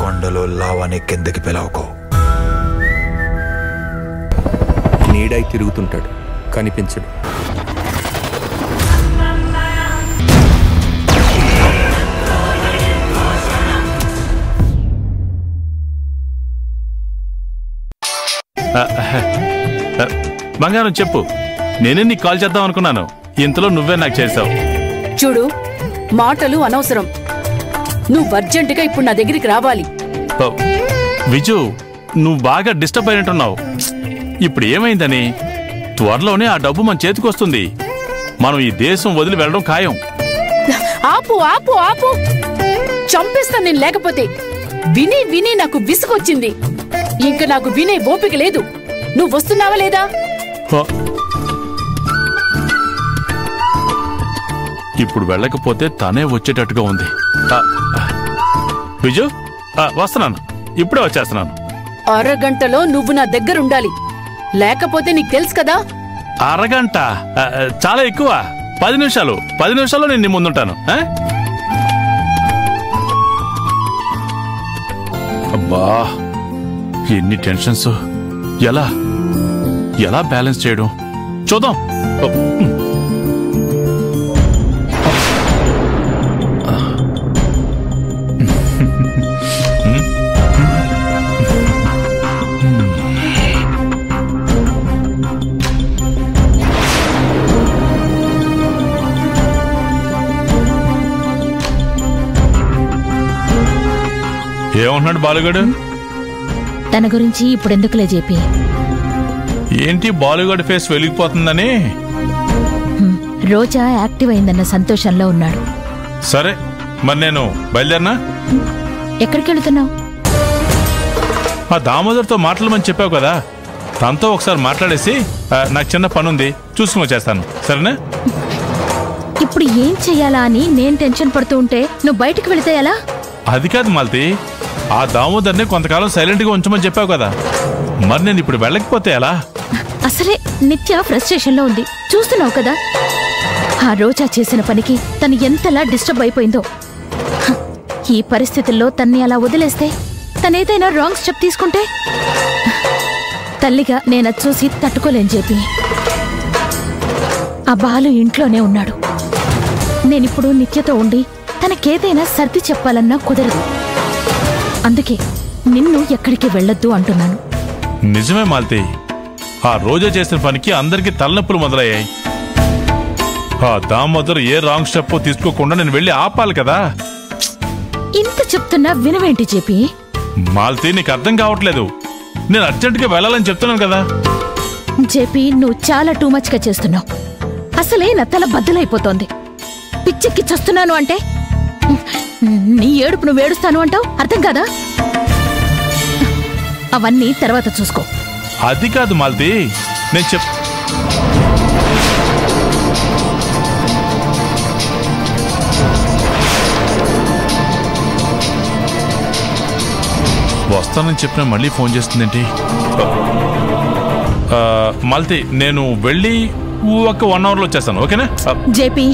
కొండలో లావాని కిందకి పిలవకో. నీడై తిరుగుతుంటాడు, కనిపించడు. బంగారం చెప్పు, నేనే నీకు కాల్ చేద్దాం అనుకున్నాను, ఇంతలో నువ్వే నాకు చేసావు. చూడు, మాటలు అనవసరం. నువ్వు అర్జెంటుగా ఇప్పుడు నా దగ్గరికి రావాలి. విజు, నువ్వు బాగా డిస్టర్బ్ అయినట్టున్నావు. ఇప్పుడు ఏమైందని? త్వరలోనే ఆ డబ్బు మన చేతికి వస్తుంది. మనం ఈ దేశం వదిలి వెళ్ళడం ఖాయం. ఆపు ఆపు ఆపు, చంపేస్తాను నేను లేకపోతే. విని విని నాకు విసుగొచ్చింది. ఇంక నాకు వినే ఓపిక లేదు. నువ్వు వస్తున్నావా లేదా? ఇప్పుడు వెళ్ళకపోతే తనే వచ్చేటట్టుగా ఉంది. విజు, వస్తున్నాను, ఇప్పుడే వచ్చేస్తున్నాను. అరగంటలో నువ్వు నా దగ్గరుండాలి, లేకపోతే నీకు తెలుసు కదా. అరగంట చాలా ఎక్కువ. 10 నిమిషాలు, 10 నిమిషాల్లో నేను నీ ముందుంటాను. అబ్బా, ఎన్ని టెన్షన్స్! ఎలా ఎలా బ్యాలెన్స్ చేయడం చూద్దాం. ఏమంటున్నాడు బాలుగాడు? తన గురించి ఇప్పుడెందుకులే చెప్పి. ఏంటి బాలుగాడు ఫేస్ వెలిగిపోతుందని? రోజా యాక్టివ్ అయిందన్న సంతోషంలో ఉన్నాడు. సరే, మరి నేను బయలుదేరినా? ఎక్కడికి వెళుతున్నావు? ఆ దామోదర్తో మాట్లాడమని చెప్పావు కదా, తనతో ఒకసారి మాట్లాడేసి నాకు చిన్న పనుంది, చూసుకుని వచ్చేస్తాను. సరేనా? ఇప్పుడు ఏం చెయ్యాలా అని నేను టెన్షన్ పడుతూ ఉంటే నువ్వు బయటకు వెళితే ఎలా? అది కాదు మాలతి, ఆ దామోదర్ని కొంతకాలం సైలెంట్ గా ఉంచమని చెప్పావు కదా, మరి నేను ఇప్పుడు వెళ్ళకపోతే ఎలా? అసలే నిత్య ఫ్రస్ట్రేషన్ లో ఉంది, చూస్తున్నావు కదా. ఆ రోజా చేసిన పనికి తను ఎంతలా డిస్టర్బ్ అయిపోయిందో. ఈ పరిస్థితుల్లో తన్ని అలా వదిలేస్తే తనేదైనా రాంగ్ స్టెప్ తీసుకుంటే తల్లిగా నేను చూసి తట్టుకోలేని చెప్పి. ఆ బాలు ఇంట్లోనే ఉన్నాడు. నేనిప్పుడు నిత్యతో ఉండి తనకేదైనా సర్ది చెప్పాలన్నా కుదరదు. అందుకే నిన్ను ఎక్కడికి వెళ్ళొద్దు అంటున్నాను. నిజమే మాలతి, ఆ రోజా చేసిన పనికి అందరికీ తలనొప్పులు మొదలయ్యాయి. ఆ దామోదర్ ఏ రాంగ్ స్టెప్ తీసుకోకుండా నేను వెళ్ళి ఆపాలి కదా. ఇంత చెప్తున్నా వినవేంటి చెప్పి? మాలతి, నీకు అర్థం కావట్లేదు. నేను అర్జెంటుగా వెళ్ళాలని చెప్తున్నాను కదా. జేపీ, నువ్వు చాలా టూ మచ్ గా చేస్తున్నావు. అసలే నా తల బద్దలైపోతోంది. పిచ్చెక్కి చస్తున్నాను అంటే నీ ఏడుపు నువ్వు ఏడుస్తాను అంటావు, అర్థం కాదా? అవన్నీ తర్వాత చూసుకో. అది కాదు మాలతి, నేను వస్తానని చెప్పిన మళ్ళీ ఫోన్ చేస్తుందేంటి? మాలతి, నేను వెళ్ళి ఒక 1 అవర్లో వచ్చేస్తాను, ఓకేనా? జేపీ,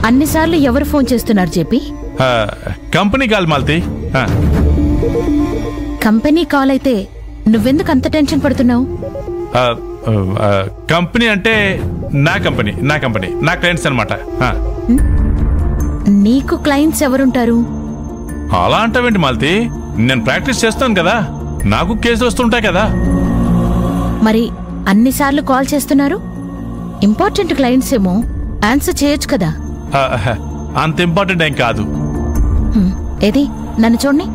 అన్నిసార్లు ఎవరు ఫోన్ చేస్తున్నారు JP? Company call Malathi. Company call అయితే నువ్వెందుకు అంత టెన్షన్ పడుతున్నావు? కంపెనీ అంటే నా కంపెనీ, నా క్లయింట్స్ అనమాట. నీకు క్లయింట్స్ ఎవరుంటారు? అలా అంటావేంటి మాలతి? నేను ప్రాక్టీస్ చేస్తాను కదా, నాకు కేసులు వస్తుంటాయి కదా. మరి అన్నిసార్లు కాల్ చేస్తున్నారు? ఇంపార్టెంట్ క్లయింట్స్ ఏమో ఆన్సర్ చేయొచ్చు కదా. అంత ఇంపార్టెంట్ ఏం కాదు. ఏది, నన్ను చూడండి.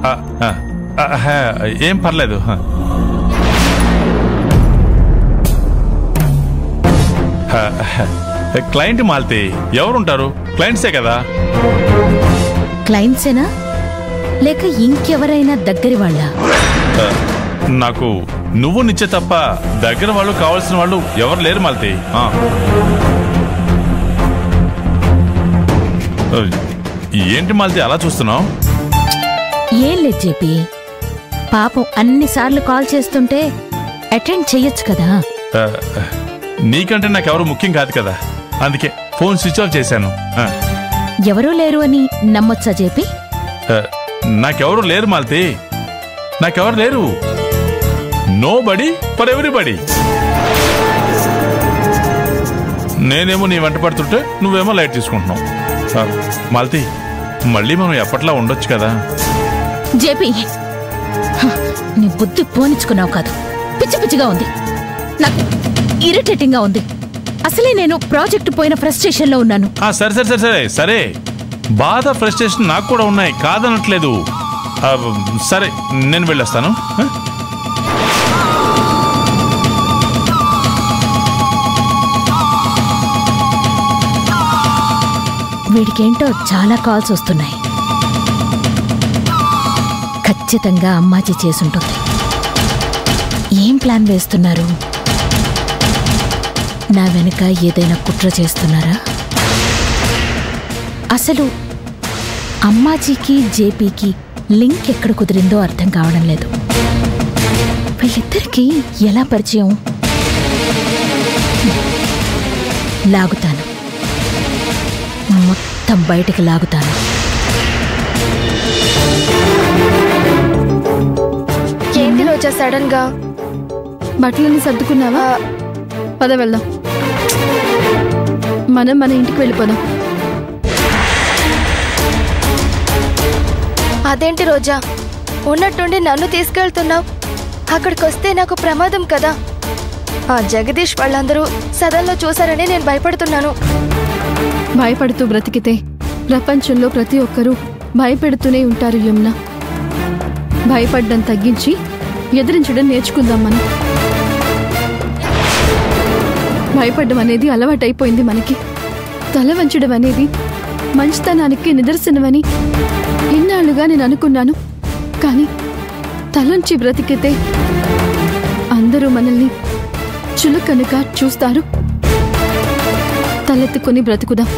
ఏం పర్లేదు. క్లయింట్ మాలతి, ఎవరుంటారు? క్లయింట్సే కదా. క్లయింట్సేనా లేక ఇంకెవరైనా దగ్గరి వాళ్ళ? నాకు నువ్వు నిచ్చే తప్ప దగ్గర వాళ్ళు కావాల్సిన వాళ్ళు ఎవరు లేరు మాలతి. ఏంటి మాలతి అలా చూస్తున్నావు? ఏం లేదు జేపీ, పాపం అన్నిసార్లు కాల్ చేస్తుంటే అటెండ్ చెయ్యొచ్చు కదా. నీకంటే నాకెవరు ముఖ్యం కాదు కదా, అందుకే ఫోన్ స్విచ్ ఆఫ్ చేశాను. ఎవరూ లేరు అని నమ్మొచ్చా జేపీ? నాకెవరు లేరు మాలతి, నాకెవరు లేరు. Nobody for everybody. నేనేమో నీ వెంట పడుతుంటే నువ్వేమో లైట్ తీసుకుంటున్నావు. మాలతి, మళ్ళీ మనం ఎప్పట్లా ఉండొచ్చు కదా. జేపీ, నీ బుద్ధి పోనిచ్చుకున్నావు కాదు, పిచ్చి పిచ్చిగా ఉంది, నాకు ఇరిటేటింగ్ గా ఉంది. అసలే నేను ప్రాజెక్ట్ పోయిన ఫ్రస్ట్రేషన్ లో ఉన్నాను. సరే సరే సరే సరే సరే, బాధ ఫ్రస్ట్రేషన్ నాకు కూడా ఉన్నాయి, కాదనట్లేదు. సరే నేను వెళ్ళొస్తాను. వీడికేంటో చాలా కాల్స్ వస్తున్నాయి. ఖచ్చితంగా అమ్మాజీ చేసుంటుంది. ఏం ప్లాన్ వేస్తున్నారు? నా వెనుక ఏదైనా కుట్ర చేస్తున్నారా? అసలు అమ్మాజీకి జేపీకి లింక్ ఎక్కడ కుదిరిందో అర్థం కావడం లేదు. వీళ్ళిద్దరికీ ఎలా పరిచయం? లాగుతాను, మొత్తం బయటికి లాగుతాను. ఏంటి రోజా సడన్ గా? బట్టలన్నీ సర్దుకున్నావా? పద వెళ్దాం, మనం మన ఇంటికి వెళ్ళిపోదాం. అదేంటి రోజా, ఉన్నట్టుండి నన్ను తీసుకెళ్తున్నావు? అక్కడికి వస్తే నాకు ప్రమాదం కదా. ఆ జగదీష్ వాళ్ళందరూ సదన్లో చూసారని నేను భయపడుతున్నాను. భయపడుతూ బ్రతికితే ప్రపంచంలో ప్రతి ఒక్కరూ భయపెడుతూనే ఉంటారు యమున. భయపడ్డం తగ్గించి ఎదిరించడం నేర్చుకుందాం మనం. భయపడ్డం అనేది అలవాటైపోయింది మనకి. తల వంచడం అనేది మంచితనానికి నిదర్శనమని ఇన్నాళ్లుగా నేను అనుకున్నాను. కానీ తలంచి బ్రతికితే అందరూ మనల్ని చులకనగా చూస్తారు. తలెత్తుకుని బ్రతుకుదాం,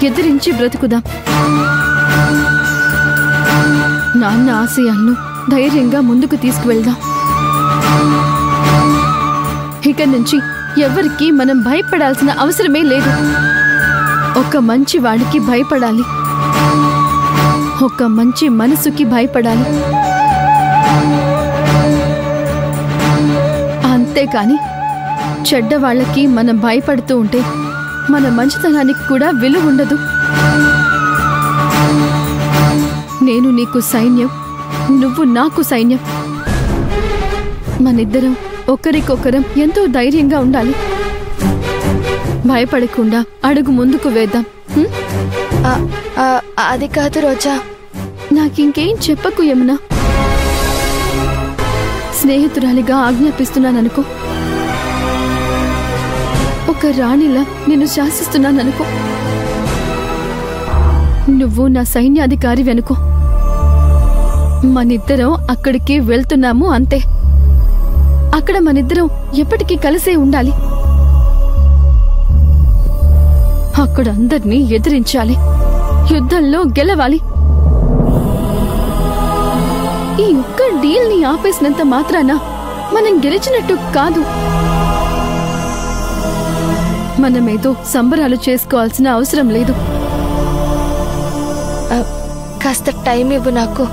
ఎదిరించి బ్రతుకుదాం. నాన్న ఆశయాలను ధైర్యంగా ముందుకు తీసుకువెళ్దాం. ఇక నుంచి ఎవరికి మనం భయపడాల్సిన అవసరమే లేదు. ఒక మంచి వాడికి భయపడాలి, ఒక మంచి మనసుకి భయపడాలి. అంతేకాని చెడ్డవాళ్లకి మనం భయపడుతూ ఉంటే మన మంచితనానికి కూడా విలువ ఉండదు. నేను నీకు సైన్యం, నువ్వు నాకు సైన్యం. మనిద్దరం ఒకరికొకరం ఎంతో ధైర్యంగా ఉండాలి. భయపడకుండా అడుగు ముందుకు వేద్దాం. అది కాదు రోజా. నాకింకేం చెప్పకు యమునా. స్నేహితురాలిగా ఆజ్ఞాపిస్తున్నాననుకో, ఒక రాణిలా నిన్ను శాసిస్తున్నాననుకో. నువ్వు నా సైన్యాధికారి వెనుకో. మనిద్దరం అక్కడికి వెళ్తున్నాము అంతే. అక్కడ మనిద్దరం ఎప్పటికీ కలిసే ఉండాలి. అక్కడ అందర్నీ ఎదిరించాలి, యుద్ధంలో గెలవాలి. ఈ ఒక్క డీల్ ని ఆపేసినంత మాత్రాన మనం గెలిచినట్టు కాదు. మనమేదో సంబరాలు చేసుకోవాల్సిన అవసరం లేదు. కాస్త టైం ఇవ్వు నాకు.